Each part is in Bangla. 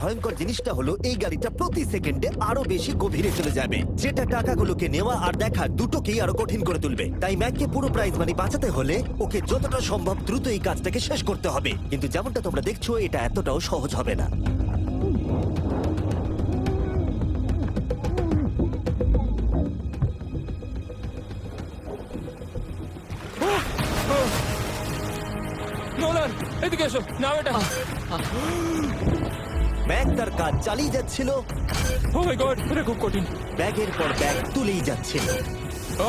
ভয়ঙ্কর জিনিসটা হলো এই গাড়িটা প্রতি সেকেন্ডে আরো বেশি গভীরে চলে যাবে, যেটা টাকাগুলোকে নেওয়া আর দেখা দুটোকেই আরো কঠিন করে তুলবে। তাই ম্যাককে পুরো প্রাইজ মানি বাঁচাতে হলে ওকে যতটা সম্ভব দ্রুত এই কাজটাকে শেষ করতে হবে। কিন্তু যেমনটা তোমরা দেখছো, এটা এতটাও সহজ হবে না। নোলান, এদিকে এসো। নাও এটা। ম্যাক তার কাজ চালিয়ে যাচ্ছিল, ও মাই গড, এটা খুব কঠিন। ব্যাগের পর ব্যাগ তুলেই যাচ্ছিল।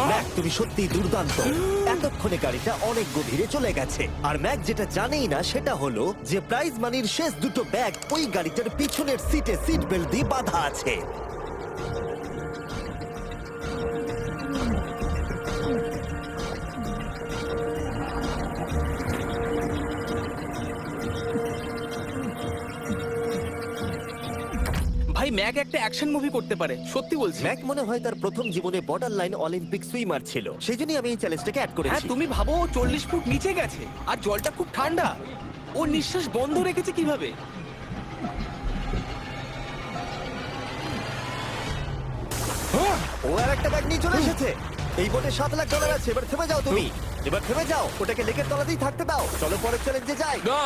ম্যাক, তুমি সত্যি দুর্দান্ত। এতক্ষণে গাড়িটা অনেক গভীরে চলে গেছে। আর ম্যাক যেটা জানেই না সেটা হলো যে প্রাইজ মানির শেষ দুটো ব্যাগ ওই গাড়িটার পিছনের সিটে সিট বেল্ট দিয়ে বাঁধা আছে। ভাই ম্যাক একটা অ্যাকশন মুভি করতে পারে, সত্যি বলছি। ম্যাক মনে হয় তার প্রথম জীবনে বর্ডার লাইন অলিম্পিক সুইমার ছিল, সেই জন্যই আমি এই চ্যালেঞ্জটাকে অ্যাড হ্যাঁ, করেছি। তুমি ভাবো ও 40 ফুট নিচে গেছে আর জলটা খুব ঠান্ডা। ও নিঃশ্বাস বন্ধ রেখেছে কিভাবে? ও আর একটা ব্যাগ নিয়ে চলে এসেছে। এই বোটে $7,00,000 আছে। এবার থেমে যাও তুমি, এবার থেমে যাও। ওটাকে লেকের তলাতেই থাকতে দাও। চলো পরের চ্যালেঞ্জে যাই। না,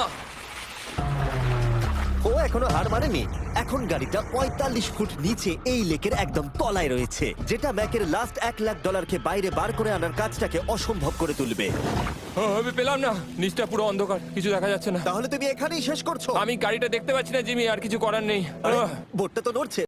ও এখনো হার মানেনি। এখন গাড়িটা 45 ফুট নিচে এই লেকের একদম তলায় রয়েছে, যেটা ম্যাকের লাস্ট $1,00,000কে বাইরে বার করে আনার কাজটাকে অসম্ভব করে তুলবে। আমি পেলাম না। নিচটা পুরো অন্ধকার, কিছু দেখা যাচ্ছে না। তাহলে তুমি এখানেই শেষ করছো? আমি গাড়িটা দেখতে পাচ্ছি না জিমি, আর কিছু করার নেই। আরে, বোটটা তো নড়ছে।